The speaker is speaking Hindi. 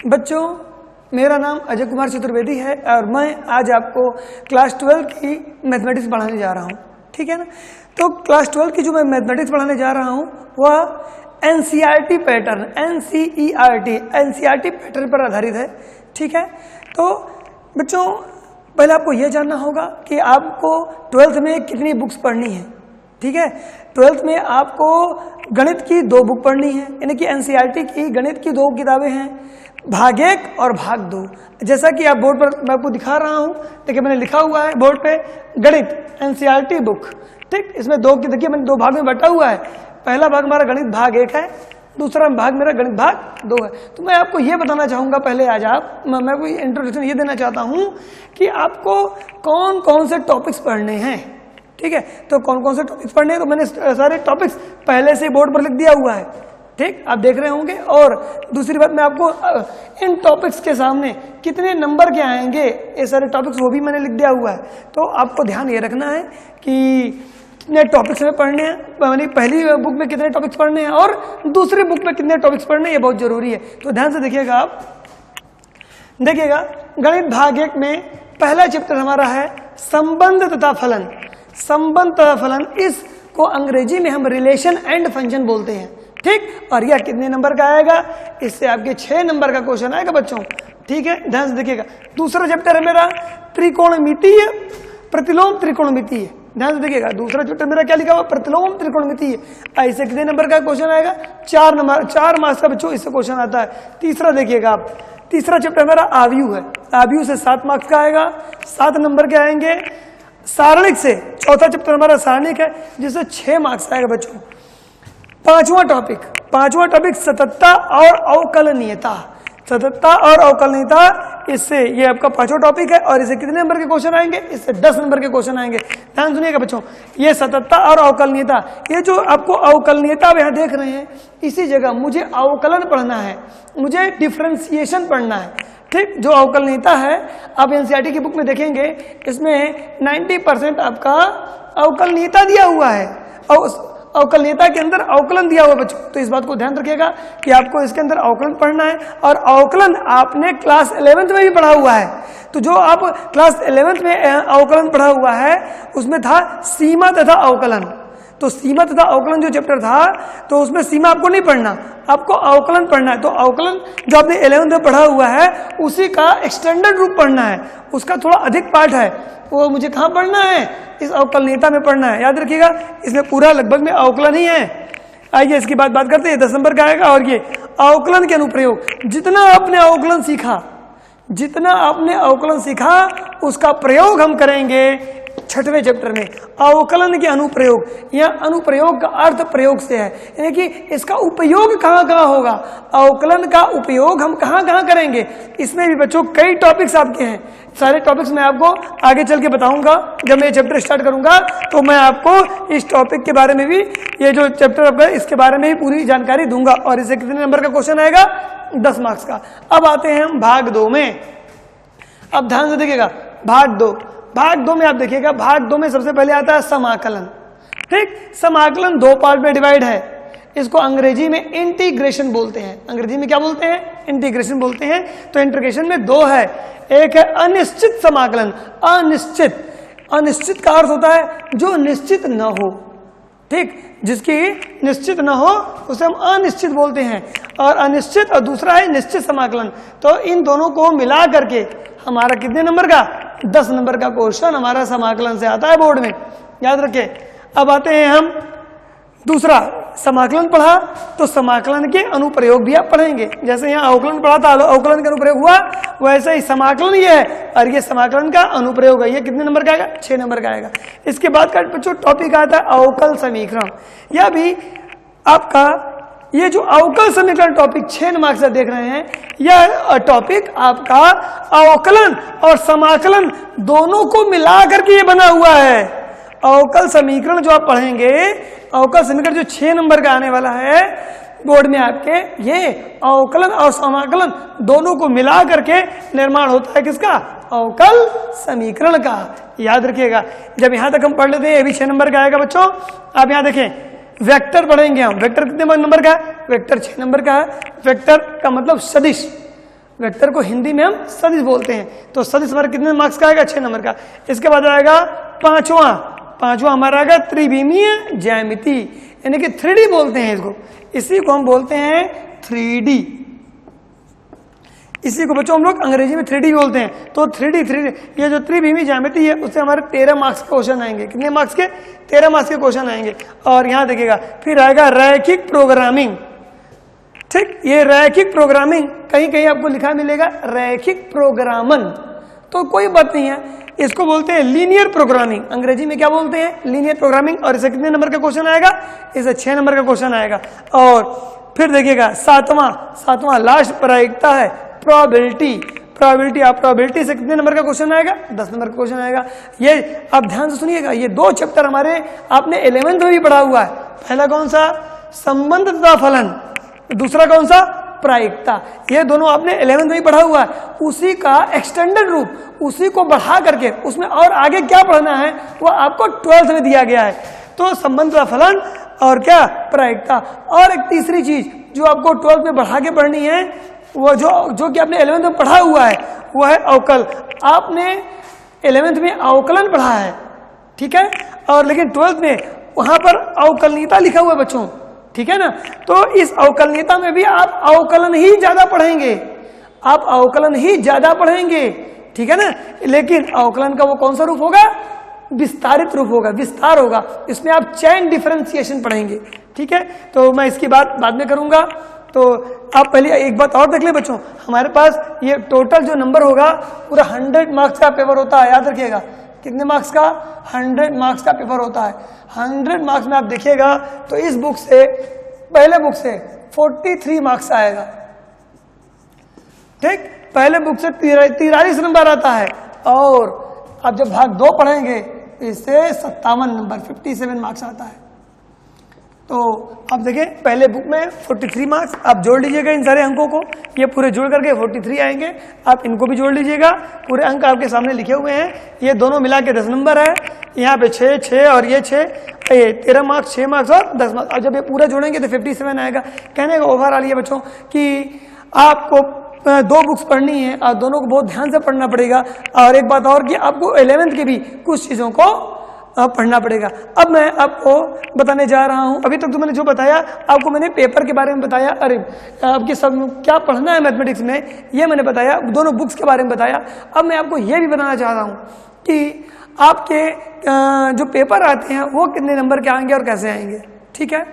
बच्चों, मेरा नाम अजय कुमार चतुर्वेदी है और मैं आज आपको क्लास 12 की मैथमेटिक्स पढ़ाने जा रहा हूँ। ठीक है ना। तो क्लास 12 की जो मैं मैथमेटिक्स पढ़ाने जा रहा हूँ वह एनसीईआरटी पैटर्न एनसीईआरटी पैटर्न पर आधारित है। ठीक है। तो बच्चों, पहले आपको यह जानना होगा कि आपको 12th में कितनी बुक्स पढ़नी है। ठीक है। 12th में आपको गणित की 2 बुक पढ़नी है, यानी कि एनसीईआरटी की गणित की 2 किताबें हैं, भाग 1 और भाग 2। जैसा कि आप बोर्ड पर मैं आपको दिखा रहा हूं, देखिए मैंने लिखा हुआ है बोर्ड पे गणित एनसीईआरटी बुक। ठीक, इसमें 2 की देखिए मैंने 2 भाग में बटा हुआ है। पहला भाग हमारा गणित भाग 1 है, दूसरा भाग मेरा गणित भाग 2 है। तो मैं आपको ये बताना चाहूंगा पहले आज मैं कोई इंट्रोडक्शन ये देना चाहता हूं कि आपको कौन कौन से टॉपिक्स पढ़ने हैं। ठीक है। तो कौन कौन से टॉपिक्स पढ़ने हैं, तो मैंने सारे टॉपिक्स पहले से बोर्ड पर लिख दिया हुआ है। ठीक, आप देख रहे होंगे। और दूसरी बात, मैं आपको इन टॉपिक्स के सामने कितने नंबर के आएंगे ये सारे टॉपिक्स वो भी मैंने लिख दिया हुआ है। तो आपको ध्यान ये रखना है कि कितने टॉपिक्स में पढ़ने हैं, यानी पहली बुक में कितने टॉपिक्स पढ़ने हैं और दूसरी बुक में कितने टॉपिक्स पढ़ने हैं, ये बहुत जरूरी है। तो ध्यान से देखिएगा। आप देखिएगा गणित भाग 1 में पहला चैप्टर हमारा है संबंध तथा फलन। संबंध तथा फलन, इसको अंग्रेजी में हम रिलेशन एंड फंक्शन बोलते हैं। ठीक, और यह कितने नंबर का आएगा, इससे आपके 6 नंबर का क्वेश्चन आएगा बच्चों। ठीक है, ध्यान से देखिएगा। दूसरा चैप्टर है मेरा त्रिकोणमितीय प्रतिलोम त्रिकोणमितीय। ध्यान से देखिएगा, दूसरा चैप्टर मेरा क्या लिखा हुआ, प्रतिलोम त्रिकोणमितीय। ऐसे कितने नंबर का क्वेश्चन आएगा, 4 नंबर, 4 मार्क्स का बच्चों इससे क्वेश्चन आता है। तीसरा देखिएगा आप, तीसरा चैप्टर मेरा आव्यूह है। आव्यूह से 7 मार्क्स का आएगा, 7 नंबर के आएंगे। सारणिक से चौथा चैप्टर हमारा सारणिक है, जिससे 6 मार्क्स आएगा बच्चों। पांचवा टॉपिक सततता और अवकलनीयता। सततता और अवकलनीयता, इससे ये आपका 5वां टॉपिक है और इससे कितने नंबर के क्वेश्चन आएंगे, इससे 10 नंबर के क्वेश्चन आएंगे। ध्यान सुनिएगा बच्चों, ये सततता और अवकलनीयता, ये जो आपको अवकलनीयता आप यहाँ देख रहे हैं, इसी जगह मुझे अवकलन पढ़ना है, मुझे डिफरेंशिएशन पढ़ना है। ठीक, जो अवकलनीयता है आप एनसीईआरटी की बुक में देखेंगे, इसमें 90% आपका अवकलनीयता दिया हुआ है। अवकलनीयता के अंदर अवकलन दिया हुआ बच्चों। तो इस बात को ध्यान रखिएगा कि आपको इसके अंदर अवकलन पढ़ना है। और अवकलन आपने क्लास 11th में भी पढ़ा हुआ है। तो जो आप क्लास 11th में अवकलन पढ़ा हुआ है, उसमें था सीमा तथा अवकलन। तो सीमा तथा अवकलन जो चैप्टर था, तो उसमें सीमा आपको नहीं पढ़ना, आपको अवकलन पढ़ना है। तो अवकलन जो आपने 11th में पढ़ा हुआ है, उसी का एक्सटेंडेड रूप पढ़ना है, उसका थोड़ा अधिक पार्ट है, वो मुझे कहाँ पढ़ना है, इस अवकलनीयता में पढ़ना है। याद रखिएगा, इसमें पूरा लगभग में अवकलन ही है। आइए इसकी बात करते हैं। 10 नंबर का आएगा। और ये अवकलन के अनुप्रयोग, जितना आपने अवकलन सीखा उसका प्रयोग हम करेंगे 6वें चैप्टर में। अवकलन के अनुप्रयोग, या अनुप्रयोग का अर्थ प्रयोग से है, यानी कि इसका उपयोग कहाँ कहाँ होगा, अवकलन का उपयोग हम कहाँ कहाँ करेंगे। इसमें भी बच्चों कई टॉपिक्स आपके हैं। सारे टॉपिक्स मैं आपको आगे चल के बताऊंगा। जब मैं ये चैप्टर स्टार्ट करूंगा तो मैं आपको इस टॉपिक के बारे में भी, ये जो चैप्टर आपका, इसके बारे में भी पूरी जानकारी दूंगा। और इससे कितने नंबर का क्वेश्चन आएगा, 10 मार्क्स का। अब आते हैं हम भाग 2 में। अब ध्यान से देखिएगा, भाग 2 में आप देखिएगा, भाग 2 में सबसे पहले आता है समाकलन। ठीक, समाकलन 2 पार्ट में डिवाइड है। इसको अंग्रेजी में इंटीग्रेशन बोलते हैं। अंग्रेजी में क्या बोलते हैं, इंटीग्रेशन बोलते हैं। तो इंटीग्रेशन में 2 है। एक है अनिश्चित समाकलन। अनिश्चित का अर्थ होता है जो निश्चित न हो। ठीक, जिसकी निश्चित न हो उसे हम अनिश्चित बोलते हैं। और अनिश्चित, और दूसरा है निश्चित समाकलन। तो इन दोनों को मिला करके हमारा कितने नंबर का, 10 नंबर का क्वेश्चन हमारा समाकलन से आता है बोर्ड में। याद रखिए। अब आते हैं हम दूसरा, समाकलन पढ़ा तो समाकलन के अनुप्रयोग भी आप पढ़ेंगे। जैसे यहाँ अवकलन पढ़ा था, अवकलन का अनुप्रयोग हुआ, वैसे ही समाकलन ये है और ये समाकलन का अनुप्रयोग है। ये कितने नंबर का आएगा, 6 नंबर का आएगा। इसके बाद का बच्चों टॉपिक आता है अवकल समीकरण। यह भी आपका, ये जो अवकल समीकरण टॉपिक 6 मार्क्स से देख रहे हैं, यह टॉपिक आपका अवकलन और समाकलन दोनों को मिला करके ये बना हुआ है। अवकल समीकरण जो आप पढ़ेंगे, अवकल समीकरण जो 6 नंबर का आने वाला है बोर्ड में आपके, ये अवकलन और समाकलन दोनों को मिला करके निर्माण होता है किसका, अवकल समीकरण का। याद रखिएगा। जब यहां तक हम पढ़ लेते हैं, ये भी 6 नंबर का आएगा बच्चों। आप यहां देखें, वेक्टर पढ़ेंगे हम। वेक्टर कितने नंबर का है, वेक्टर 6 नंबर का है। वेक्टर का मतलब सदिश। वेक्टर को हिंदी में हम सदिश बोलते हैं। तो सदिश हमारा कितने मार्क्स का आएगा? 6 नंबर का। इसके बाद आएगा पांचवा हमारा आएगा त्रिविमीय ज्यामिति, यानी कि 3D बोलते हैं इसको, इसी को हम बोलते हैं 3D। इसी को बच्चों हम लोग अंग्रेजी में 3D बोलते हैं। तो 3D ये जो त्रिविमीय ज्यामिति है उससे हमारे 13 मार्क्स के क्वेश्चन आएंगे। कितने मार्क्स के? 13 मार्क्स के क्वेश्चन आएंगे। और यहाँ देखिएगा फिर आएगा रैखिक प्रोग्रामिंग। ठीक, ये रैखिक प्रोग्रामिंग कहीं कहीं आपको लिखा मिलेगा रैखिक प्रोग्रामन, तो कोई बात नहीं है, इसको बोलते हैं लीनियर प्रोग्रामिंग। अंग्रेजी में क्या बोलते हैं? Linear programming. और इसे कितने नंबर का क्वेश्चन आएगा? इसे 6 नंबर का क्वेश्चन आएगा। और फिर देखिएगा सातवां लास्ट प्रायिकता है प्रोबेबिलिटी। आप प्रोबेबिलिटी से कितने नंबर का क्वेश्चन आएगा? 10 नंबर का क्वेश्चन आएगा। ये आप ध्यान से सुनिएगा, ये 2 चैप्टर हमारे आपने 11th में भी पढ़ा हुआ है। पहला कौन सा? संबंध तथा फलन, दूसरा कौन सा? प्रायिकता। ये दोनों आपने 11th में ही पढ़ा हुआ है। उसी का एक्सटेंडेड रूप, उसी को बढ़ा करके उसमें और आगे क्या पढ़ना है वो आपको 12th में दिया गया है। तो संबंध तथा फलन और क्या? प्रायिकता। और एक तीसरी चीज जो आपको 12th में बढ़ा के पढ़नी है, वो जो कि आपने 11th में पढ़ा हुआ है, वो है अवकल। आपने 11th में अवकलन पढ़ा है, ठीक है, और लेकिन 12th में वहां पर अवकलनीयता लिखा हुआ है बच्चों, ठीक है ना। तो इस अवकलनीयता में भी आप अवकलन ही ज्यादा पढ़ेंगे, आप अवकलन ही ज्यादा पढ़ेंगे, ठीक है ना। लेकिन अवकलन का वो कौन सा रूप होगा? विस्तारित रूप होगा, विस्तार होगा। इसमें आप चेन डिफरेंशिएशन पढ़ेंगे, ठीक है। तो मैं इसकी बात बाद में करूंगा। तो आप पहले एक बात और देख ले बच्चों, हमारे पास ये टोटल जो नंबर होगा पूरा 100 मार्क्स का पेपर होता है, याद रखिएगा। कितने मार्क्स का? 100 मार्क्स का पेपर होता है। 100 मार्क्स में आप देखिएगा तो इस बुक से, पहले बुक से 43 मार्क्स आएगा, ठीक। पहले बुक से 43 नंबर आता है, और आप जब भाग 2 पढ़ेंगे इससे 57 नंबर 57 मार्क्स आता है। तो आप देखिए पहले बुक में 43 मार्क्स, आप जोड़ लीजिएगा इन सारे अंकों को, ये पूरे जोड़ करके 43 आएंगे। आप इनको भी जोड़ लीजिएगा, पूरे अंक आपके सामने लिखे हुए हैं। ये दोनों मिला के 10 नंबर है, यहाँ पे 6 और ये 6, 13 मार्क्स, 6 मार्क्स और 10 मार्क्स। और जब ये पूरा जोड़ेंगे तो 57 आएगा। कहने का ओवरऑल ये बच्चों कि आपको 2 बुक्स पढ़नी है और दोनों को बहुत ध्यान से पढ़ना पड़ेगा। और एक बात और कि आपको 11th के भी कुछ चीजों को पढ़ना पड़ेगा। अब मैं आपको बताने जा रहा हूं, अभी तक तो मैंने जो बताया आपको, मैंने पेपर के बारे में बताया, अरे आपके सब क्या पढ़ना है मैथमेटिक्स में ये मैंने बताया, दोनों बुक्स के बारे में बताया। अब मैं आपको ये भी बताना चाहता हूं कि आपके जो पेपर आते हैं वो कितने नंबर के आएंगे और कैसे आएंगे, ठीक है।